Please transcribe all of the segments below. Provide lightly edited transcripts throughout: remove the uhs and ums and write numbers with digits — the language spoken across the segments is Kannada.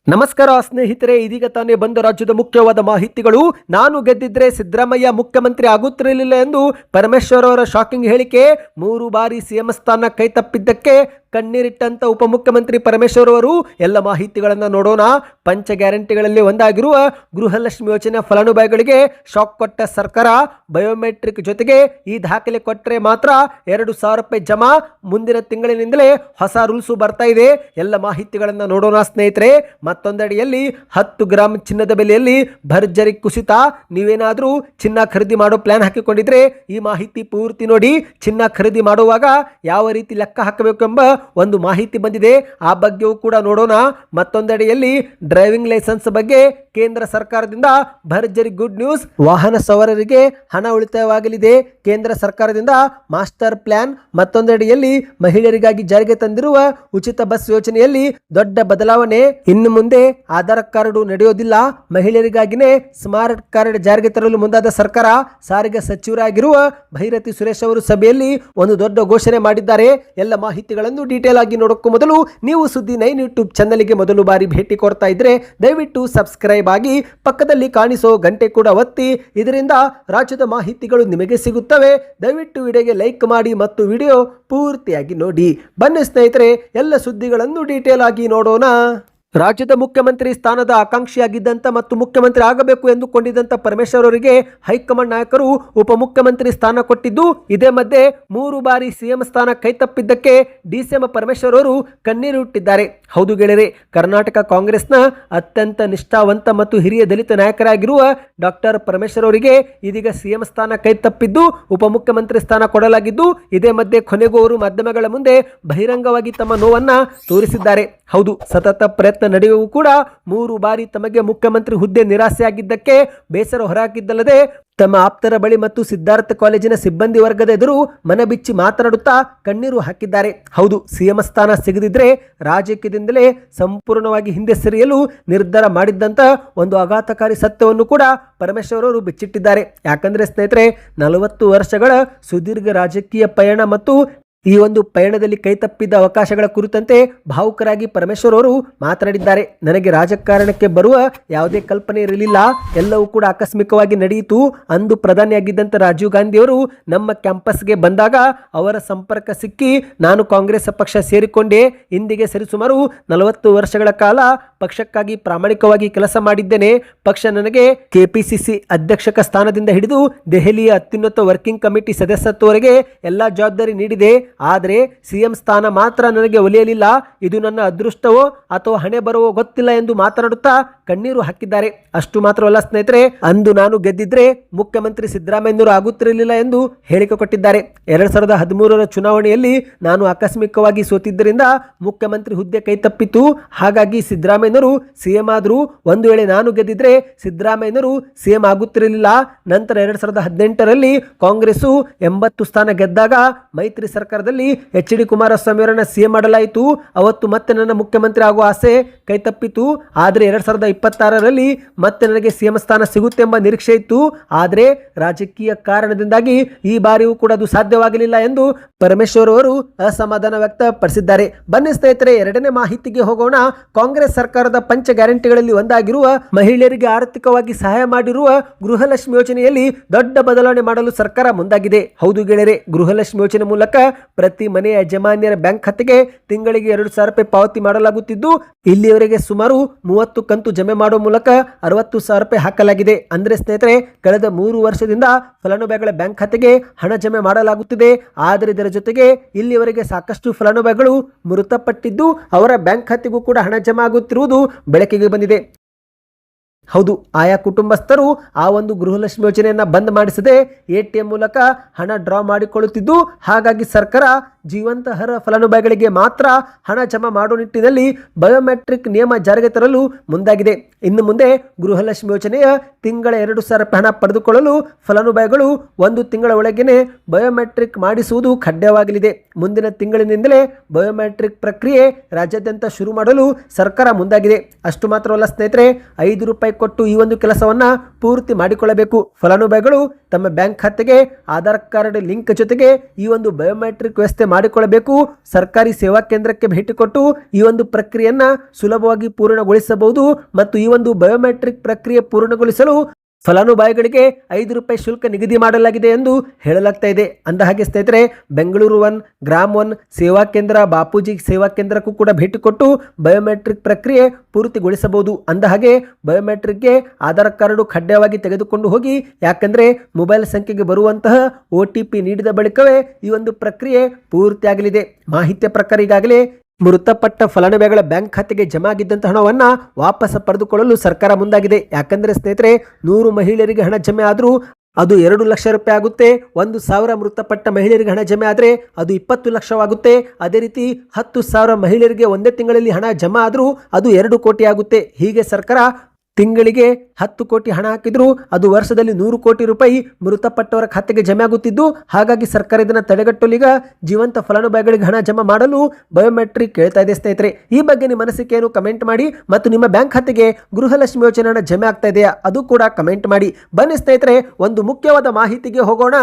ನಮಸ್ಕಾರ ಸ್ನೇಹಿತರೆ, ಇದೀಗ ತಾನೇ ಬಂದ ರಾಜ್ಯದ ಮುಖ್ಯವಾದ ಮಾಹಿತಿಗಳು. ನಾನು ಗೆದ್ದಿದ್ರೆ ಸಿದ್ದರಾಮಯ್ಯ ಮುಖ್ಯಮಂತ್ರಿ ಆಗುತ್ತಿರಲಿಲ್ಲ ಎಂದು ಪರಮೇಶ್ವರ್ ಅವರ ಶಾಕಿಂಗ್ ಹೇಳಿಕೆ. 3 ಬಾರಿ ಸಿಎಂ ಸ್ಥಾನ ಕೈತಪ್ಪಿದ್ದಕ್ಕೆ ಕಣ್ಣೀರಿಟ್ಟಂತ ಉಪಮುಖ್ಯಮಂತ್ರಿ ಪರಮೇಶ್ವರ್ ಅವರು. ಎಲ್ಲ ಮಾಹಿತಿಗಳನ್ನು ನೋಡೋಣ. ಪಂಚ ಗ್ಯಾರಂಟಿಗಳಲ್ಲಿ ಒಂದಾಗಿರುವ ಗೃಹಲಕ್ಷ್ಮಿ ಯೋಜನೆ ಫಲಾನುಭವಿಗಳಿಗೆ ಶಾಕ್ ಕೊಟ್ಟ ಸರ್ಕಾರ. ಬಯೋಮೆಟ್ರಿಕ್ ಜೊತೆಗೆ ಈ ದಾಖಲೆ ಕೊಟ್ಟರೆ ಮಾತ್ರ 2,000 ರೂಪಾಯಿ ಜಮಾ. ಮುಂದಿನ ತಿಂಗಳಿನಿಂದಲೇ ಹೊಸ ರೂಲ್ಸು ಬರ್ತಾ ಇದೆ. ಎಲ್ಲ ಮಾಹಿತಿಗಳನ್ನು ನೋಡೋಣ ಸ್ನೇಹಿತರೆ. ಮತ್ತೊಂದೆಡೆಯಲ್ಲಿ 10 ಗ್ರಾಂ ಚಿನ್ನದ ಬೆಲೆಯಲ್ಲಿ ಭರ್ಜರಿ ಕುಸಿತ. ನೀವೇನಾದರೂ ಚಿನ್ನ ಖರೀದಿ ಮಾಡೋ ಪ್ಲಾನ್ ಹಾಕಿಕೊಂಡಿದ್ರೆ ಈ ಮಾಹಿತಿ ಪೂರ್ತಿ ನೋಡಿ. ಚಿನ್ನ ಖರೀದಿ ಮಾಡುವಾಗ ಯಾವ ರೀತಿ ಲೆಕ್ಕ ಹಾಕಬೇಕೆಂಬ ಒಂದು ಮಾಹಿತಿ ಬಂದಿದೆ, ಆ ಬಗ್ಗೆಯೂ ಕೂಡ ನೋಡೋಣ. ಮತ್ತೊಂದೆಡೆಯಲ್ಲಿ ಡ್ರೈವಿಂಗ್ ಲೈಸೆನ್ಸ್ ಬಗ್ಗೆ ಕೇಂದ್ರ ಸರ್ಕಾರದಿಂದ ಭರ್ಜರಿ ಗುಡ್ ನ್ಯೂಸ್. ವಾಹನ ಸವಾರರಿಗೆ ಹಣ ಉಳಿತಾಯವಾಗಲಿದೆ. ಕೇಂದ್ರ ಸರ್ಕಾರದಿಂದ ಮಾಸ್ಟರ್ ಪ್ಲಾನ್. ಮತ್ತೊಂದೆಡೆಯಲ್ಲಿ ಮಹಿಳೆಯರಿಗಾಗಿ ಜಾರಿಗೆ ತಂದಿರುವ ಉಚಿತ ಬಸ್ ಯೋಜನೆಯಲ್ಲಿ ದೊಡ್ಡ ಬದಲಾವಣೆ. ಇನ್ನು ಮುಂದೆ ಆಧಾರ್ ಕಾರ್ಡ್ ನಡೆಯೋದಿಲ್ಲ, ಮಹಿಳೆಯರಿಗಾಗಿನೇ ಸ್ಮಾರ್ಟ್ ಕಾರ್ಡ್ ಜಾರಿಗೆ ತರಲು ಮುಂದಾದ ಸರ್ಕಾರ. ಸಾರಿಗೆ ಸಚಿವರಾಗಿರುವ ಭೈರತಿ ಸುರೇಶ್ ಅವರು ಸಭೆಯಲ್ಲಿ ಒಂದು ದೊಡ್ಡ ಘೋಷಣೆ ಮಾಡಿದ್ದಾರೆ. ಎಲ್ಲ ಮಾಹಿತಿಗಳನ್ನು ಡೀಟೇಲ್ ಆಗಿ ನೋಡೋಕ್ಕೂ ಮೊದಲು ನೀವು ಸುದ್ದಿ 9 ಯೂಟ್ಯೂಬ್ ಚಾನಲ್ಗೆ ಮೊದಲು ಬಾರಿ ಭೇಟಿ ಕೊಡ್ತಾ ಇದ್ರೆ ದಯವಿಟ್ಟು ಸಬ್ಸ್ಕ್ರೈಬ್ ಆಗಿ, ಪಕ್ಕದಲ್ಲಿ ಕಾಣಿಸೋ ಗಂಟೆ ಕೂಡ ಒತ್ತಿ. ಇದರಿಂದ ರಾಜ್ಯದ ಮಾಹಿತಿಗಳು ನಿಮಗೆ ಸಿಗುತ್ತವೆ. ದಯವಿಟ್ಟು ವಿಡಿಯೋಗೆ ಲೈಕ್ ಮಾಡಿ ಮತ್ತು ವಿಡಿಯೋ ಪೂರ್ತಿಯಾಗಿ ನೋಡಿ. ಬನ್ನಿ ಸ್ನೇಹಿತರೆ, ಎಲ್ಲ ಸುದ್ದಿಗಳನ್ನು ಡೀಟೇಲ್ ಆಗಿ ನೋಡೋಣ. ರಾಜ್ಯದ ಮುಖ್ಯಮಂತ್ರಿ ಸ್ಥಾನದ ಆಕಾಂಕ್ಷಿಯಾಗಿದ್ದಂಥ ಮತ್ತು ಮುಖ್ಯಮಂತ್ರಿ ಆಗಬೇಕು ಎಂದುಕೊಂಡಿದ್ದಂಥ ಪರಮೇಶ್ವರ್ ಅವರಿಗೆ ಹೈಕಮಾಂಡ್ ನಾಯಕರು ಉಪಮುಖ್ಯಮಂತ್ರಿ ಸ್ಥಾನ ಕೊಟ್ಟಿದ್ದು. ಇದೇ ಮಧ್ಯೆ 3 ಬಾರಿ ಸಿಎಂ ಸ್ಥಾನ ಕೈತಪ್ಪಿದ್ದಕ್ಕೆ ಡಿಸಿಎಂ ಪರಮೇಶ್ವರ್ ಅವರು ಕಣ್ಣೀರು ಇಟ್ಟಿದ್ದಾರೆ. ಹೌದು ಗೆಳೆಯರೆ, ಕರ್ನಾಟಕ ಕಾಂಗ್ರೆಸ್ನ ಅತ್ಯಂತ ನಿಷ್ಠಾವಂತ ಮತ್ತು ಹಿರಿಯ ದಲಿತ ನಾಯಕರಾಗಿರುವ ಡಾಕ್ಟರ್ ಪರಮೇಶ್ವರ್ ಅವರಿಗೆ ಇದೀಗ ಸಿಎಂ ಸ್ಥಾನ ಕೈತಪ್ಪಿದ್ದು, ಉಪಮುಖ್ಯಮಂತ್ರಿ ಸ್ಥಾನ ಕೊಡಲಾಗಿದ್ದು. ಇದೇ ಮಧ್ಯೆ ಕೊನೆಗೂ ಅವರು ಮಾಧ್ಯಮಗಳ ಮುಂದೆ ಬಹಿರಂಗವಾಗಿ ತಮ್ಮ ನೋವನ್ನ ತೋರಿಸಿದ್ದಾರೆ. ಹೌದು, ಸತತ ಪ್ರಯತ್ನ ನಡೆಯುವ ಕೂಡ 3 ಬಾರಿ ತಮಗೆ ಮುಖ್ಯಮಂತ್ರಿ ಹುದ್ದೆ ನಿರಾಸೆಯಾಗಿದ್ದಕ್ಕೆ ಬೇಸರ ಹೊರಹಾಕಿದ್ದಲ್ಲದೆ ತಮ್ಮ ಆಪ್ತರ ಬಳಿ ಮತ್ತು ಸಿದ್ಧಾರ್ಥ ಕಾಲೇಜಿನ ಸಿಬ್ಬಂದಿ ವರ್ಗದ ಎದುರು ಮನಬಿಚ್ಚಿ ಮಾತನಾಡುತ್ತಾ ಕಣ್ಣೀರು ಹಾಕಿದ್ದಾರೆ. ಹೌದು, ಸಿಎಂ ಸ್ಥಾನ ಸಿಗದಿದ್ರೆ ರಾಜಕೀಯದಿಂದಲೇ ಸಂಪೂರ್ಣವಾಗಿ ಹಿಂದೆ ಸರಿಯಲು ನಿರ್ಧಾರ ಮಾಡಿದ್ದಂತ ಒಂದು ಆಘಾತಕಾರಿ ಸತ್ಯವನ್ನು ಕೂಡ ಪರಮೇಶ್ವರ್ ಅವರು ಬಿಚ್ಚಿಟ್ಟಿದ್ದಾರೆ. ಯಾಕಂದ್ರೆ ಸ್ನೇಹಿತರೆ, 40 ವರ್ಷಗಳ ಸುದೀರ್ಘ ರಾಜಕೀಯ ಪಯಣ ಮತ್ತು ಈ ಒಂದು ಪಯಣದಲ್ಲಿ ಕೈತಪ್ಪಿದ್ದ ಅವಕಾಶಗಳ ಕುರಿತಂತೆ ಭಾವುಕರಾಗಿ ಪರಮೇಶ್ವರ್ ಅವರು ಮಾತನಾಡಿದ್ದಾರೆ. ನನಗೆ ರಾಜಕಾರಣಕ್ಕೆ ಬರುವ ಯಾವುದೇ ಕಲ್ಪನೆ ಇರಲಿಲ್ಲ, ಎಲ್ಲವೂ ಕೂಡ ಆಕಸ್ಮಿಕವಾಗಿ ನಡೆಯಿತು. ಅಂದು ಪ್ರಧಾನಿಯಾಗಿದ್ದಂಥ ರಾಜೀವ್ ಗಾಂಧಿ ಅವರು ನಮ್ಮ ಕ್ಯಾಂಪಸ್ಗೆ ಬಂದಾಗ ಅವರ ಸಂಪರ್ಕ ಸಿಕ್ಕಿ ನಾನು ಕಾಂಗ್ರೆಸ್ ಪಕ್ಷ ಸೇರಿಕೊಂಡೆ. ಇಂದಿಗೆ ಸರಿಸುಮಾರು 40 ವರ್ಷಗಳ ಕಾಲ ಪಕ್ಷಕ್ಕಾಗಿ ಪ್ರಾಮಾಣಿಕವಾಗಿ ಕೆಲಸ ಮಾಡಿದ್ದೇನೆ. ಪಕ್ಷ ನನಗೆ ಕೆಪಿಸಿಸಿ ಅಧ್ಯಕ್ಷಕ ಸ್ಥಾನದಿಂದ ಹಿಡಿದು ದೆಹಲಿಯ ಅತ್ಯುನ್ನತ ವರ್ಕಿಂಗ್ ಕಮಿಟಿ ಸದಸ್ಯತ್ವವರೆಗೆ ಎಲ್ಲಾ ಜವಾಬ್ದಾರಿ ನೀಡಿದೆ. ಆದರೆ ಸಿಎಂ ಸ್ಥಾನ ಮಾತ್ರ ನನಗೆ ಒಲಿಯಲಿಲ್ಲ. ಇದು ನನ್ನ ಅದೃಷ್ಟವೋ ಅಥವಾ ಹಣೆ ಬರುವೋ ಗೊತ್ತಿಲ್ಲ ಎಂದು ಮಾತನಾಡುತ್ತಾ ಕಣ್ಣೀರು ಹಾಕಿದ್ದಾರೆ. ಅಷ್ಟು ಮಾತ್ರವಲ್ಲ ಸ್ನೇಹಿತರೆ, ಅಂದು ನಾನು ಗೆದ್ದಿದ್ರೆ ಮುಖ್ಯಮಂತ್ರಿ ಸಿದ್ದರಾಮಯ್ಯನವರು ಆಗುತ್ತಿರಲಿಲ್ಲ ಎಂದು ಹೇಳಿಕೆ ಕೊಟ್ಟಿದ್ದಾರೆ. 2013ರ ಚುನಾವಣೆಯಲ್ಲಿ ನಾನು ಆಕಸ್ಮಿಕವಾಗಿ ಸೋತಿದ್ದರಿಂದ ಮುಖ್ಯಮಂತ್ರಿ ಹುದ್ದೆ ಕೈತಪ್ಪಿತು. ಹಾಗಾಗಿ ಸಿದ್ದರಾಮಯ್ಯನವರು ಸಿಎಂ ಆದರೂ. ಒಂದು ವೇಳೆ ನಾನು ಗೆದ್ದಿದ್ರೆ ಸಿದ್ದರಾಮಯ್ಯನವರು ಸಿಎಂ ಆಗುತ್ತಿರಲಿಲ್ಲ. ನಂತರ 2018ರಲ್ಲಿ ಕಾಂಗ್ರೆಸ್ಸು 80 ಸ್ಥಾನ ಗೆದ್ದಾಗ ಮೈತ್ರಿ ಸರ್ಕಾರದಲ್ಲಿ ಎಚ್.ಡಿ. ಕುಮಾರಸ್ವಾಮಿ ಅವರನ್ನ ಸಿಎಂ ಮಾಡಲಾಯಿತು. ಅವತ್ತು ಮತ್ತೆ ನನ್ನ ಮುಖ್ಯಮಂತ್ರಿ ಆಗುವ ಆಸೆ ಕೈತಪ್ಪಿತು. ಆದರೆ 2026ರಲ್ಲಿ ಮತ್ತೆ ನನಗೆ ಸಿಎಂ ಸ್ಥಾನ ಸಿಗುತ್ತೆ ಎಂಬ ನಿರೀಕ್ಷೆ ಇತ್ತು. ಆದರೆ ರಾಜಕೀಯ ಕಾರಣದಿಂದಾಗಿ ಈ ಬಾರಿಯೂ ಕೂಡ ಅದು ಸಾಧ್ಯವಾಗಲಿಲ್ಲ ಎಂದು ಪರಮೇಶ್ವರ್ ಅವರು ಅಸಮಾಧಾನ ವ್ಯಕ್ತಪಡಿಸಿದ್ದಾರೆ. ಬನ್ನಿ ಸ್ನೇಹಿತರೆ, ಎರಡನೇ ಮಾಹಿತಿಗೆ ಹೋಗೋಣ. ಕಾಂಗ್ರೆಸ್ ಸರ್ಕಾರದ ಪಂಚ ಗ್ಯಾರಂಟಿಗಳಲ್ಲಿ ಒಂದಾಗಿರುವ ಮಹಿಳೆಯರಿಗೆ ಆರ್ಥಿಕವಾಗಿ ಸಹಾಯ ಮಾಡಿರುವ ಗೃಹಲಕ್ಷ್ಮಿ ಯೋಜನೆಯಲ್ಲಿ ದೊಡ್ಡ ಬದಲಾವಣೆ ಮಾಡಲು ಸರ್ಕಾರ ಮುಂದಾಗಿದೆ. ಹೌದು ಗೆಳೆಯರೆ, ಗೃಹಲಕ್ಷ್ಮಿ ಯೋಜನೆ ಮೂಲಕ ಪ್ರತಿ ಮನೆಯ ಯಜಮಾನ್ಯರ ಬ್ಯಾಂಕ್ ಖಾತೆಗೆ ತಿಂಗಳಿಗೆ 2,000 ರೂಪಾಯಿ ಪಾವತಿ ಮಾಡಲಾಗುತ್ತಿದ್ದು, ಇಲ್ಲಿಯವರೆಗೆ ಸುಮಾರು 30 ಕಂತು ಜಮೆ ಮಾಡುವ ಮೂಲಕ 60,000 ರೂಪಾಯಿ ಹಾಕಲಾಗಿದೆ. ಅಂದ್ರೆ ಸ್ನೇಹಿತರೆ, ಕಳೆದ 3 ವರ್ಷದಿಂದ ಫಲಾನುಭವಿಗಳ ಬ್ಯಾಂಕ್ ಖಾತೆಗೆ ಹಣ ಜಮೆ ಮಾಡಲಾಗುತ್ತಿದೆ. ಆದರೆ ಇದರ ಜೊತೆಗೆ ಇಲ್ಲಿಯವರೆಗೆ ಸಾಕಷ್ಟು ಫಲಾನುಭವಿಗಳು ಮೃತಪಟ್ಟಿದ್ದು ಅವರ ಬ್ಯಾಂಕ್ ಖಾತೆಗೂ ಕೂಡ ಹಣ ಜಮಾ ಆಗುತ್ತಿರುವುದು ಬೆಳಕಿಗೆ ಬಂದಿದೆ. ಹೌದು, ಆಯಾ ಕುಟುಂಬಸ್ಥರು ಆ ಒಂದು ಗೃಹಲಕ್ಷ್ಮಿ ಯೋಜನೆಯನ್ನ ಬಂದ್ ಮಾಡಿಸದೆ ಎಟಿಎಂ ಮೂಲಕ ಹಣ ಡ್ರಾ ಮಾಡಿಕೊಳ್ಳುತ್ತಿದ್ದು, ಹಾಗಾಗಿ ಸರ್ಕಾರ ಜೀವಂತ ಅರ್ಹ ಫಲಾನುಭವಿಗಳಿಗೆ ಮಾತ್ರ ಹಣ ಜಮಾ ಮಾಡುವ ನಿಟ್ಟಿನಲ್ಲಿ ಬಯೋಮೆಟ್ರಿಕ್ ನಿಯಮ ಜಾರಿಗೆ ತರಲು ಮುಂದಾಗಿದೆ. ಇನ್ನು ಮುಂದೆ ಗೃಹಲಕ್ಷ್ಮಿ ಯೋಜನೆಯ ತಿಂಗಳ 2,000 ರೂಪಾಯಿ ಹಣ ಪಡೆದುಕೊಳ್ಳಲು ಫಲಾನುಭವಿಗಳು 1 ತಿಂಗಳ ಒಳಗೇನೆ ಬಯೋಮೆಟ್ರಿಕ್ ಮಾಡಿಸುವುದು ಕಡ್ಡಾಯವಾಗಲಿದೆ. ಮುಂದಿನ ತಿಂಗಳಿನಿಂದಲೇ ಬಯೋಮೆಟ್ರಿಕ್ ಪ್ರಕ್ರಿಯೆ ರಾಜ್ಯಾದ್ಯಂತ ಶುರು ಮಾಡಲು ಸರ್ಕಾರ ಮುಂದಾಗಿದೆ. ಅಷ್ಟು ಮಾತ್ರವಲ್ಲ ಸ್ನೇಹಿತರೆ, 5 ರೂಪಾಯಿ ಕೊಟ್ಟು ಈ ಒಂದು ಕೆಲಸವನ್ನ ಪೂರ್ತಿ ಮಾಡಿಕೊಳ್ಳಬೇಕು. ಫಲಾನುಭವಿಗಳು ತಮ್ಮ ಬ್ಯಾಂಕ್ ಖಾತೆಗೆ ಆಧಾರ್ ಕಾರ್ಡ್ ಲಿಂಕ್ ಜೊತೆಗೆ ಈ ಒಂದು ಬಯೋಮೆಟ್ರಿಕ್ ವ್ಯವಸ್ಥೆ ಮಾಡಿಕೊಳ್ಳಬೇಕು. ಸರ್ಕಾರಿ ಸೇವಾ ಕೇಂದ್ರಕ್ಕೆ ಭೇಟಿ ಕೊಟ್ಟು ಈ ಒಂದು ಪ್ರಕ್ರಿಯೆಯನ್ನ ಸುಲಭವಾಗಿ ಪೂರ್ಣಗೊಳಿಸಬಹುದು ಮತ್ತು ಈ ಒಂದು ಬಯೋಮೆಟ್ರಿಕ್ ಪ್ರಕ್ರಿಯೆ ಪೂರ್ಣಗೊಳಿಸಲು ಫಲಾನುಭವಿಗಳಿಗೆ ₹5 ಶುಲ್ಕ ನಿಗದಿ ಮಾಡಲಾಗಿದೆ ಎಂದು ಹೇಳಲಾಗ್ತಾ ಇದೆ. ಅಂದ ಹಾಗೆ ಸ್ನೇಹಿತರೆ, ಬೆಂಗಳೂರು 1, ಗ್ರಾಮ್ 1 ಸೇವಾ ಕೇಂದ್ರ, ಬಾಪೂಜಿ ಸೇವಾ ಕೇಂದ್ರಕ್ಕೂ ಕೂಡ ಭೇಟಿ ಕೊಟ್ಟು ಬಯೋಮೆಟ್ರಿಕ್ ಪ್ರಕ್ರಿಯೆ ಪೂರ್ತಿಗೊಳಿಸಬಹುದು. ಅಂದ ಹಾಗೆ ಬಯೋಮೆಟ್ರಿಕ್ಗೆ ಆಧಾರ್ ಕಾರ್ಡು ಕಡ್ಡಾಯವಾಗಿ ತೆಗೆದುಕೊಂಡು ಹೋಗಿ, ಯಾಕಂದ್ರೆ ಮೊಬೈಲ್ ಸಂಖ್ಯೆಗೆ ಬರುವಂತಹ OTP ನೀಡಿದ ಬಳಿಕವೇ ಈ ಒಂದು ಪ್ರಕ್ರಿಯೆ ಪೂರ್ತಿಯಾಗಲಿದೆ. ಮಾಹಿತಿಯ ಪ್ರಕಾರ ಈಗಾಗಲೇ ಮೃತಪಟ್ಟ ಫಲಾನುಭವಿಗಳ ಬ್ಯಾಂಕ್ ಖಾತೆಗೆ ಜಮಾ ಆಗಿದ್ದಂತಹ ಹಣವನ್ನು ವಾಪಸ್ ಪಡೆದುಕೊಳ್ಳಲು ಸರ್ಕಾರ ಮುಂದಾಗಿದೆ. ಯಾಕಂದ್ರೆ ಸ್ನೇಹಿತರೆ, 100 ಮಹಿಳೆಯರಿಗೆ ಹಣ ಜಮೆ ಆದರೂ ಅದು 2 ಲಕ್ಷ ರೂಪಾಯಿ ಆಗುತ್ತೆ. 1,000 ಮೃತಪಟ್ಟ ಮಹಿಳೆಯರಿಗೆ ಹಣ ಜಮೆ ಆದರೆ ಅದು 20 ಲಕ್ಷವಾಗುತ್ತೆ. ಅದೇ ರೀತಿ 10,000 ಮಹಿಳೆಯರಿಗೆ ಒಂದೇ ತಿಂಗಳಲ್ಲಿ ಹಣ ಜಮಾ ಆದರೂ ಅದು 2 ಕೋಟಿ ಆಗುತ್ತೆ. ಹೀಗೆ ಸರ್ಕಾರ ತಿಂಗಳಿಗೆ 10 ಕೋಟಿ ಹಣ ಹಾಕಿದ್ರು ಅದು ವರ್ಷದಲ್ಲಿ 100 ಕೋಟಿ ರೂಪಾಯಿ ಮೃತಪಟ್ಟವರ ಖಾತೆಗೆ ಜಮೆ ಆಗುತ್ತಿದ್ದು, ಹಾಗಾಗಿ ಸರ್ಕಾರ ಇದನ್ನು ತಡೆಗಟ್ಟಲು ಈಗ ಜೀವಂತ ಫಲಾನುಭವಿಗಳಿಗೆ ಹಣ ಜಮಾ ಮಾಡಲು ಬಯೋಮೆಟ್ರಿಕ್ ಕೇಳ್ತಾ ಇದೆ. ಸ್ನೇಹಿತರೆ, ಈ ಬಗ್ಗೆ ನಿಮ್ಮ ಅನಿಸಿಕೆಯನ್ನು ಕಮೆಂಟ್ ಮಾಡಿ ಮತ್ತು ನಿಮ್ಮ ಬ್ಯಾಂಕ್ ಖಾತೆಗೆ ಗೃಹಲಕ್ಷ್ಮಿ ಯೋಜನೆ ಹಣ ಜಮೆ ಆಗ್ತಾ ಇದೆಯಾ ಅದು ಕೂಡ ಕಮೆಂಟ್ ಮಾಡಿ. ಬನ್ನಿ ಸ್ನೇಹಿತರೆ, ಒಂದು ಮುಖ್ಯವಾದ ಮಾಹಿತಿಗೆ ಹೋಗೋಣ.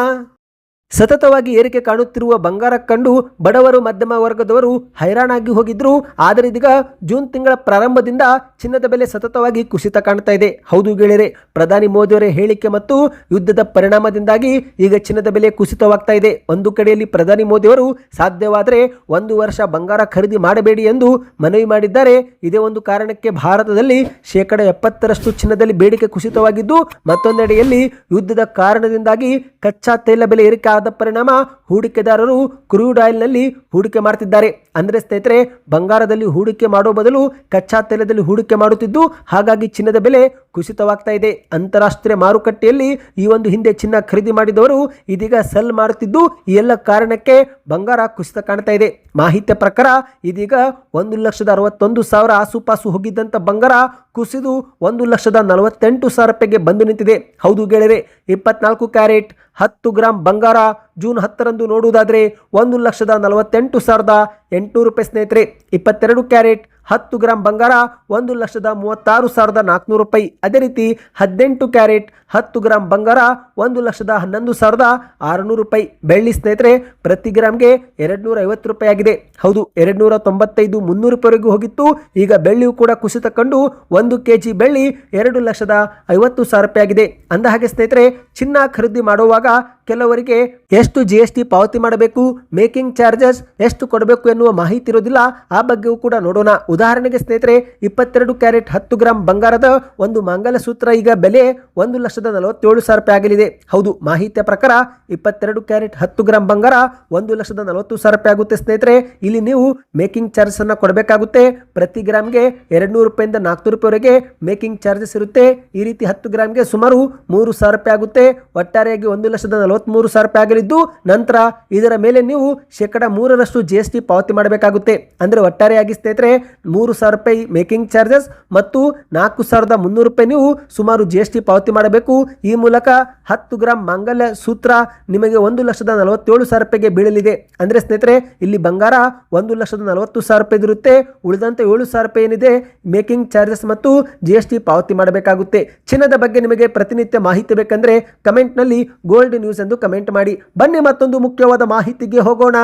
ಸತತವಾಗಿ ಏರಿಕೆ ಕಾಣುತ್ತಿರುವ ಬಂಗಾರ ಕಂಡು ಬಡವರು ಮಧ್ಯಮ ವರ್ಗದವರು ಹೈರಾಣಾಗಿ ಹೋಗಿದ್ರು. ಆದರೆ ಇದೀಗ ಜೂನ್ ತಿಂಗಳ ಪ್ರಾರಂಭದಿಂದ ಚಿನ್ನದ ಬೆಲೆ ಸತತವಾಗಿ ಕುಸಿತ ಕಾಣ್ತಾ ಇದೆ. ಹೌದು ಗೆಳೆಯರೆ, ಪ್ರಧಾನಿ ಮೋದಿಯವರ ಹೇಳಿಕೆ ಮತ್ತು ಯುದ್ಧದ ಪರಿಣಾಮದಿಂದಾಗಿ ಈಗ ಚಿನ್ನದ ಬೆಲೆ ಕುಸಿತವಾಗ್ತಾ ಇದೆ. ಒಂದು ಕಡೆಯಲ್ಲಿ ಪ್ರಧಾನಿ ಮೋದಿಯವರು ಸಾಧ್ಯವಾದರೆ 1 ವರ್ಷ ಬಂಗಾರ ಖರೀದಿ ಮಾಡಬೇಡಿ ಎಂದು ಮನವಿ ಮಾಡಿದ್ದಾರೆ. ಇದೇ ಒಂದು ಕಾರಣಕ್ಕೆ ಭಾರತದಲ್ಲಿ %70 ಚಿನ್ನದಲ್ಲಿ ಬೇಡಿಕೆ ಕುಸಿತವಾಗಿದ್ದು, ಮತ್ತೊಂದೆಡೆಯಲ್ಲಿ ಯುದ್ಧದ ಕಾರಣದಿಂದಾಗಿ ಕಚ್ಚಾ ತೈಲ ಬೆಲೆ ಏರಿಕೆ ಆದ ಪರಿಣಾಮ ಹೂಡಿಕೆದಾರರು ಕ್ರೂಡ್ ಆಯಿಲ್ ನಲ್ಲಿ ಹೂಡಿಕೆ ಮಾಡ್ತಿದ್ದಾರೆ. ಅಂದ್ರೆ ಸ್ನೇಹಿತರೆ, ಬಂಗಾರದಲ್ಲಿ ಹೂಡಿಕೆ ಮಾಡೋ ಬದಲು ಕಚ್ಚಾ ತೈಲದಲ್ಲಿ ಹೂಡಿಕೆ ಮಾಡುತ್ತಿದ್ದು, ಹಾಗಾಗಿ ಚಿನ್ನದ ಬೆಲೆ ಕುಸಿತವಾಗ್ತಾ ಇದೆ. ಅಂತಾರಾಷ್ಟ್ರೀಯ ಮಾರುಕಟ್ಟೆಯಲ್ಲಿ ಈ ಒಂದು ಹಿಂದೆ ಚಿನ್ನ ಖರೀದಿ ಮಾಡಿದವರು ಇದೀಗ ಸೆಲ್ ಮಾಡುತ್ತಿದ್ದು, ಈ ಎಲ್ಲ ಕಾರಣಕ್ಕೆ ಬಂಗಾರ ಕುಸಿತ ಕಾಣ್ತಾ ಇದೆ. ಮಾಹಿತಿಯ ಪ್ರಕಾರ ಇದೀಗ 1,61,000 ಆಸುಪಾಸು ಹೋಗಿದ್ದಂತ ಬಂಗಾರ ಕುಸಿದು 1,48,000 ರೂಪಾಯಿಗೆ ಬಂದು ನಿಂತಿದೆ. ಹೌದು ಗೆಳೆಯರೆ, 24 ಕ್ಯಾರೆಟ್ 10 ಗ್ರಾಂ ಬಂಗಾರ ಜೂನ್ 10ರಂದು ನೋಡುವುದಾದರೆ 1,48,800 ರೂಪಾಯಿ ಸ್ನೇಹಿತರೆ. 22 ಕ್ಯಾರೆಟ್ 10 ಗ್ರಾಂ ಬಂಗಾರ 1,36,400 ರೂಪಾಯಿ. ಅದೇ ರೀತಿ 18 ಕ್ಯಾರೆಟ್ 10 ಗ್ರಾಂ ಬಂಗಾರ 1,11,600 ರೂಪಾಯಿ. ಬೆಳ್ಳಿ ಸ್ನೇಹಿತರೆ, ಪ್ರತಿ ಗ್ರಾಮ್ಗೆ 250 ರೂಪಾಯಿ ಆಗಿದೆ. ಹೌದು, 295, 300 ರೂಪಾಯಿವರೆಗೂ ಹೋಗಿತ್ತು. ಈಗ ಬೆಳ್ಳಿಯು ಕೂಡ ಕುಸಿತ ಕಂಡು 1 kg ಬೆಳ್ಳಿ 2,50,000 ರೂಪಾಯಿ ಆಗಿದೆ. ಅಂದ ಹಾಗೆ ಸ್ನೇಹಿತರೆ, ಚಿನ್ನ ಖರೀದಿ ಮಾಡುವಾಗ ಕೆಲವರಿಗೆ ಎಷ್ಟು GST ಪಾವತಿ ಮಾಡಬೇಕು, ಮೇಕಿಂಗ್ ಚಾರ್ಜಸ್ ಎಷ್ಟು ಕೊಡಬೇಕು ಎನ್ನುವ ಮಾಹಿತಿ ಇರೋದಿಲ್ಲ. ಆ ಬಗ್ಗೆಯೂ ಕೂಡ ನೋಡೋಣ. ಉದಾಹರಣೆಗೆ ಸ್ನೇಹಿತರೆ, 22 ಕ್ಯಾರೆಟ್ 10 ಗ್ರಾಂ ಬಂಗಾರದ ಒಂದು ಮಂಗಲಸೂತ್ರ ಈಗ ಬೆಲೆ 1,47,000 ರೂಪಾಯಿ ಆಗಲಿದೆ. ಹೌದು, ಮಾಹಿತಿಯ ಪ್ರಕಾರ 22 ಕ್ಯಾರೆಟ್ 10 ಗ್ರಾಂ ಬಂಗಾರ 1,40,000 ರೂಪಾಯಿ ಆಗುತ್ತೆ ಸ್ನೇಹಿತರೆ. ಇಲ್ಲಿ ನೀವು ಮೇಕಿಂಗ್ ಚಾರ್ಜಸ್ ಅನ್ನ ಕೊಡಬೇಕಾಗುತ್ತೆ. ಪ್ರತಿ ಗ್ರಾಮ್ಗೆ 200 ರೂಪಾಯಿಂದ 400 ರೂಪಾಯಿವರೆಗೆ ಮೇಕಿಂಗ್ ಚಾರ್ಜಸ್ ಇರುತ್ತೆ. ಈ ರೀತಿ 10 ಗ್ರಾಮ್ಗೆ ಸುಮಾರು 3,000 ರೂಪಾಯಿ ಆಗುತ್ತೆ. ಒಟ್ಟಾರೆಯಾಗಿ 1,43,000 ರೂಪಾಯಿ ಆಗಲಿದ್ದು, ನಂತರ ಇದರ ಮೇಲೆ ನೀವು %3 GST ಪಾವತಿ ಮಾಡಬೇಕಾಗುತ್ತೆ. ಅಂದ್ರೆ ಒಟ್ಟಾರೆಯಾಗಿ ಸ್ನೇಹಿತರೆ 3,000 ರೂಪಾಯಿ ಮೇಕಿಂಗ್ ಚಾರ್ಜಸ್ ಮತ್ತು 4,300 ರೂಪಾಯಿ ನೀವು ಸುಮಾರು GST ಪಾವತಿ ಮಾಡಬೇಕು. ಈ ಮೂಲಕ 10 ಗ್ರಾಂ ಮಂಗಲ ಸೂತ್ರ ನಿಮಗೆ 1,47,000 ರೂಪಾಯಿಗೆ ಬೀಳಲಿದೆ. ಅಂದ್ರೆ ಸ್ನೇಹಿತರೆ, ಇಲ್ಲಿ ಬಂಗಾರ 1,40,000 ರೂಪಾಯಿ ಇರುತ್ತೆ. ಉಳಿದಂತೆ 7,000 ರೂಪಾಯಿ ಏನಿದೆ ಮೇಕಿಂಗ್ ಚಾರ್ಜಸ್ ಮತ್ತು GST ಪಾವತಿ ಮಾಡಬೇಕಾಗುತ್ತೆ. ಚಿನ್ನದ ಬಗ್ಗೆ ನಿಮಗೆ ಪ್ರತಿನಿತ್ಯ ಮಾಹಿತಿ ಬೇಕಂದ್ರೆ ಕಮೆಂಟ್ ನಲ್ಲಿ ಗೋಲ್ಡ್ ನ್ಯೂಸ್ ಎಂದು ಕಮೆಂಟ್ ಮಾಡಿ. ಬನ್ನಿ ಮತ್ತೊಂದು ಮುಖ್ಯವಾದ ಮಾಹಿತಿಗೆ ಹೋಗೋಣ.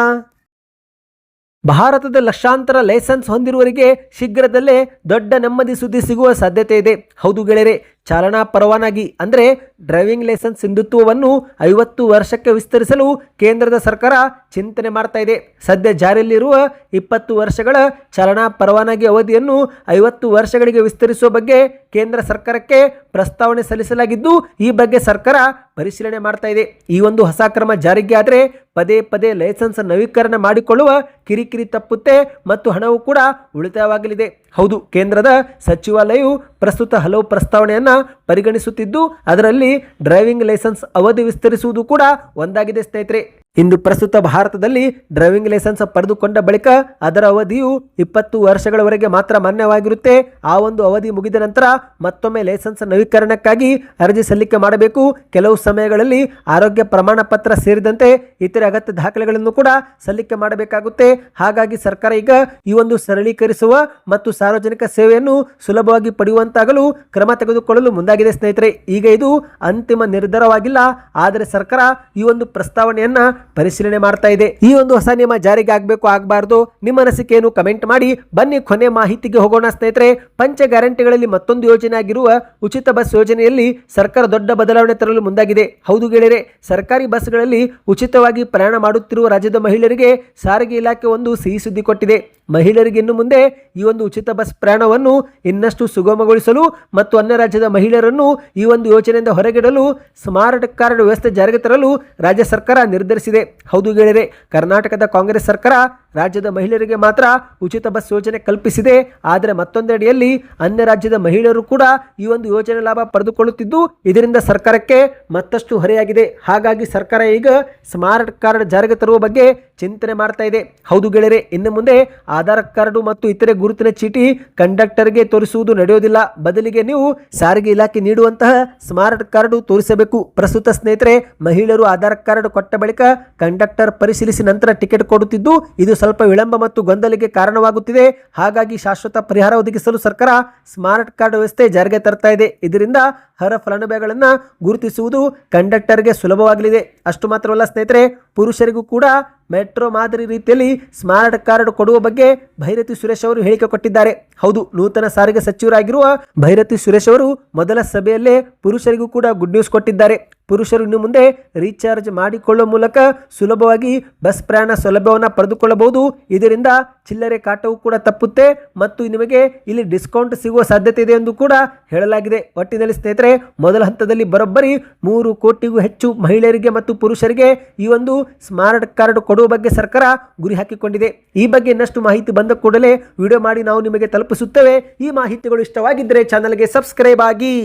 ಭಾರತದ ಲಕ್ಷಾಂತರ ಲೈಸೆನ್ಸ್ ಹೊಂದಿರುವವರಿಗೆ ಶೀಘ್ರದಲ್ಲೇ ದೊಡ್ಡ ನೆಮ್ಮದಿ ಸುದ್ದಿ ಸಿಗುವ ಸಾಧ್ಯತೆ ಇದೆ. ಹೌದು ಗೆಳೆಯರೆ, ಚಾಲನಾ ಪರವಾನಗಿ ಅಂದರೆ ಡ್ರೈವಿಂಗ್ ಲೈಸೆನ್ಸ್ ಸಿಂಧುತ್ವವನ್ನು 50 ವರ್ಷಕ್ಕೆ ವಿಸ್ತರಿಸಲು ಕೇಂದ್ರದ ಸರ್ಕಾರ ಚಿಂತನೆ ಮಾಡ್ತಾ ಇದೆ. ಸದ್ಯ ಜಾರಿಯಲ್ಲಿರುವ 20 ವರ್ಷಗಳ ಚಾಲನಾ ಪರವಾನಗಿ ಅವಧಿಯನ್ನು 50 ವರ್ಷಗಳಿಗೆ ವಿಸ್ತರಿಸುವ ಬಗ್ಗೆ ಕೇಂದ್ರ ಸರ್ಕಾರಕ್ಕೆ ಪ್ರಸ್ತಾವನೆ ಸಲ್ಲಿಸಲಾಗಿದ್ದು, ಈ ಬಗ್ಗೆ ಸರ್ಕಾರ ಪರಿಶೀಲನೆ ಮಾಡ್ತಾ ಇದೆ. ಈ ಒಂದು ಹೊಸ ಕ್ರಮ ಜಾರಿಗೆ ಆದರೆ ಪದೇ ಪದೇ ಲೈಸೆನ್ಸ್ ನವೀಕರಣ ಮಾಡಿಕೊಳ್ಳುವ ಕಿರಿಕಿರಿ ತಪ್ಪುತ್ತೆ ಮತ್ತು ಹಣವು ಕೂಡ ಉಳಿತಾಯವಾಗಲಿದೆ. ಹೌದು, ಕೇಂದ್ರದ ಸಚಿವಾಲಯವು ಪ್ರಸ್ತುತ ಹಲವು ಪ್ರಸ್ತಾವನೆಯನ್ನ ಪರಿಗಣಿಸುತ್ತಿದ್ದು, ಅದರಲ್ಲಿ ಡ್ರೈವಿಂಗ್ ಲೈಸೆನ್ಸ್ ಅವಧಿ ವಿಸ್ತರಿಸುವುದು ಕೂಡ ಒಂದಾಗಿದೆ ಸ್ನೇಹಿತರೆ. ಇಂದು ಪ್ರಸ್ತುತ ಭಾರತದಲ್ಲಿ ಡ್ರೈವಿಂಗ್ ಲೈಸೆನ್ಸ್ ಪಡೆದುಕೊಂಡ ಬಳಿಕ ಅದರ ಅವಧಿಯು 20 ವರ್ಷಗಳವರೆಗೆ ಮಾತ್ರ ಮಾನ್ಯವಾಗಿರುತ್ತೆ. ಆ ಒಂದು ಅವಧಿ ಮುಗಿದ ನಂತರ ಮತ್ತೊಮ್ಮೆ ಲೈಸೆನ್ಸ್ ನವೀಕರಣಕ್ಕಾಗಿ ಅರ್ಜಿ ಸಲ್ಲಿಕೆ ಮಾಡಬೇಕು. ಕೆಲವು ಸಮಯಗಳಲ್ಲಿ ಆರೋಗ್ಯ ಪ್ರಮಾಣ ಪತ್ರ ಸೇರಿದಂತೆ ಇತರೆ ಅಗತ್ಯ ದಾಖಲೆಗಳನ್ನು ಕೂಡ ಸಲ್ಲಿಕೆ ಮಾಡಬೇಕಾಗುತ್ತೆ. ಹಾಗಾಗಿ ಸರ್ಕಾರ ಈಗ ಈ ಒಂದು ಸರಳೀಕರಿಸುವ ಮತ್ತು ಸಾರ್ವಜನಿಕ ಸೇವೆಯನ್ನು ಸುಲಭವಾಗಿ ಪಡೆಯುವಂತಾಗಲು ಕ್ರಮ ತೆಗೆದುಕೊಳ್ಳಲು ಮುಂದಾಗಿದೆ ಸ್ನೇಹಿತರೆ. ಈಗ ಇದು ಅಂತಿಮ ನಿರ್ಧಾರವಾಗಿಲ್ಲ, ಆದರೆ ಸರ್ಕಾರ ಈ ಒಂದು ಪ್ರಸ್ತಾವನೆಯನ್ನ ಪರಿಶೀಲನೆ ಮಾಡ್ತಾ ಇದೆ. ಈ ಒಂದು ಹೊಸ ನಿಯಮ ಜಾರಿಗೆ ಆಗಬೇಕು ಆಗಬಾರದು, ನಿಮ್ಮ ಅನಿಸಿಕೆಯನ್ನು ಕಮೆಂಟ್ ಮಾಡಿ. ಬನ್ನಿ ಕೊನೆ ಮಾಹಿತಿಗೆ ಹೋಗೋಣ ಸ್ನೇಹಿತರೆ. ಪಂಚ ಗ್ಯಾರಂಟಿಗಳಲ್ಲಿ ಮತ್ತೊಂದು ಯೋಜನೆ ಆಗಿರುವ ಉಚಿತ ಬಸ್ ಯೋಜನೆಯಲ್ಲಿ ಸರ್ಕಾರ ದೊಡ್ಡ ಬದಲಾವಣೆ ತರಲು ಮುಂದಾಗಿದೆ. ಹೌದು ಗೆಳೆಯರೆ, ಸರ್ಕಾರಿ ಬಸ್ಗಳಲ್ಲಿ ಉಚಿತವಾಗಿ ಪ್ರಯಾಣ ಮಾಡುತ್ತಿರುವ ರಾಜ್ಯದ ಮಹಿಳೆಯರಿಗೆ ಸಾರಿಗೆ ಇಲಾಖೆ ಒಂದು ಸಿಹಿ ಸುದ್ದಿ ಕೊಟ್ಟಿದೆ. ಮಹಿಳೆಯರಿಗೆ ಇನ್ನು ಮುಂದೆ ಈ ಒಂದು ಉಚಿತ ಬಸ್ ಪ್ರಯಾಣವನ್ನು ಇನ್ನಷ್ಟು ಸುಗಮಗೊಳಿಸಲು ಮತ್ತು ಅನ್ಯ ರಾಜ್ಯದ ಮಹಿಳೆಯರನ್ನು ಈ ಒಂದು ಯೋಜನೆಯಿಂದ ಹೊರಗಿಡಲು ಸ್ಮಾರ್ಟ್ ಕಾರ್ಡ್ ವ್ಯವಸ್ಥೆ ಜಾರಿಗೆ ತರಲು ರಾಜ್ಯ ಸರ್ಕಾರ ನಿರ್ಧರಿಸಿದೆ. ಹೌದು ಗೆಳೆಯರೆ, ಕರ್ನಾಟಕದ ಕಾಂಗ್ರೆಸ್ ಸರ್ಕಾರ ರಾಜ್ಯದ ಮಹಿಳೆಯರಿಗೆ ಮಾತ್ರ ಉಚಿತ ಬಸ್ ಯೋಜನೆ ಕಲ್ಪಿಸಿದೆ. ಆದರೆ ಮತ್ತೊಂದೆಡೆಯಲ್ಲಿ ಅನ್ಯ ರಾಜ್ಯದ ಮಹಿಳೆಯರು ಕೂಡ ಈ ಒಂದು ಯೋಜನೆ ಲಾಭ ಪಡೆದುಕೊಳ್ಳುತ್ತಿದ್ದು, ಇದರಿಂದ ಸರ್ಕಾರಕ್ಕೆ ಮತ್ತಷ್ಟು ಹೊರೆಯಾಗಿದೆ. ಹಾಗಾಗಿ ಸರ್ಕಾರ ಈಗ ಸ್ಮಾರ್ಟ್ ಕಾರ್ಡ್ ಜಾರಿಗೆ ತರುವ ಬಗ್ಗೆ ಚಿಂತನೆ ಮಾಡ್ತಾ ಇದೆ. ಹೌದು ಗೆಳೆಯರೆ, ಇನ್ನು ಮುಂದೆ ಆಧಾರ್ ಕಾರ್ಡ್ ಮತ್ತು ಇತರೆ ಗುರುತಿನ ಚೀಟಿ ಕಂಡಕ್ಟರ್ಗೆ ತೋರಿಸುವುದು ನಡೆಯೋದಿಲ್ಲ. ಬದಲಿಗೆ ನೀವು ಸಾರಿಗೆ ಇಲಾಖೆ ನೀಡುವಂತಹ ಸ್ಮಾರ್ಟ್ ಕಾರ್ಡ್ ತೋರಿಸಬೇಕು. ಪ್ರಸ್ತುತ ಸ್ನೇಹಿತರೆ, ಮಹಿಳೆಯರು ಆಧಾರ್ ಕಾರ್ಡ್ ಕೊಟ್ಟ ಬಳಿಕ ಕಂಡಕ್ಟರ್ ಪರಿಶೀಲಿಸಿ ನಂತರ ಟಿಕೆಟ್ ಕೊಡುತ್ತಿದ್ದು, ಇದು ಸ್ವಲ್ಪ ವಿಳಂಬ ಮತ್ತು ಗೊಂದಲಿಗೆ ಕಾರಣವಾಗುತ್ತಿದೆ. ಹಾಗಾಗಿ ಶಾಶ್ವತ ಪರಿಹಾರ ಒದಗಿಸಲು ಸರ್ಕಾರ ಸ್ಮಾರ್ಟ್ ಕಾರ್ಡ್ ವ್ಯವಸ್ಥೆ ಜಾರಿಗೆ ತರ್ತಾ ಇದೆ. ಇದರಿಂದ ಅರ್ಹ ಫಲಾನುಭವಿಗಳನ್ನು ಗುರುತಿಸುವುದು ಕಂಡಕ್ಟರ್ಗೆ ಸುಲಭವಾಗಲಿದೆ. ಅಷ್ಟು ಮಾತ್ರವಲ್ಲ ಸ್ನೇಹಿತರೆ, ಪುರುಷರಿಗೂ ಕೂಡ ಮೆಟ್ರೋ ಮಾದರಿ ರೀತಿಯಲ್ಲಿ ಸ್ಮಾರ್ಟ್ ಕಾರ್ಡ್ ಕೊಡುವ ಬಗ್ಗೆ ಭೈರತಿ ಸುರೇಶ್ ಅವರು ಹೇಳಿಕೆ ಕೊಟ್ಟಿದ್ದಾರೆ. ಹೌದು, ನೂತನ ಸಾರಿಗೆ ಸಚಿವರಾಗಿರುವ ಭೈರತಿ ಸುರೇಶ್ ಅವರು ಮೊದಲ ಸಭೆಯಲ್ಲೇ ಪುರುಷರಿಗೂ ಕೂಡ ಗುಡ್ ನ್ಯೂಸ್ ಕೊಟ್ಟಿದ್ದಾರೆ. ಪುರುಷರು ಇನ್ನು ಮುಂದೆ ರೀಚಾರ್ಜ್ ಮಾಡಿಕೊಳ್ಳುವ ಮೂಲಕ ಸುಲಭವಾಗಿ ಬಸ್ ಪ್ರಯಾಣ ಸೌಲಭ್ಯವನ್ನು ಪಡೆದುಕೊಳ್ಳಬಹುದು. ಇದರಿಂದ ಚಿಲ್ಲರೆ ಕಾಟವು ಕೂಡ ತಪ್ಪುತ್ತೆ ಮತ್ತು ನಿಮಗೆ ಇಲ್ಲಿ ಡಿಸ್ಕೌಂಟ್ ಸಿಗುವ ಸಾಧ್ಯತೆ ಇದೆ ಎಂದು ಕೂಡ ಹೇಳಲಾಗಿದೆ. ಒಟ್ಟಿನಲ್ಲಿ ಸ್ನೇಹಿತರೆ, ಮೊದಲ ಹಂತದಲ್ಲಿ ಬರೋಬ್ಬರಿ 3 ಕೋಟಿಗೂ ಹೆಚ್ಚು ಮಹಿಳೆಯರಿಗೆ ಮತ್ತು ಪುರುಷರಿಗೆ ಈ ಒಂದು ಸ್ಮಾರ್ಟ್ ಕಾರ್ಡ್ ಕೊಡುವ ಬಗ್ಗೆ ಸರ್ಕಾರ ಗುರಿ ಹಾಕಿಕೊಂಡಿದೆ. ಈ ಬಗ್ಗೆ ಇನ್ನಷ್ಟು ಮಾಹಿತಿ ಬಂದ ಕೂಡಲೇ ವಿಡಿಯೋ ಮಾಡಿ ನಾವು ನಿಮಗೆ ತಲುಪಿಸುತ್ತೇವೆ. ಈ ಮಾಹಿತಿಗಳು ಇಷ್ಟವಾಗಿದ್ದರೆ ಚಾನಲ್ಗೆ ಸಬ್ಸ್ಕ್ರೈಬ್ ಆಗಿ.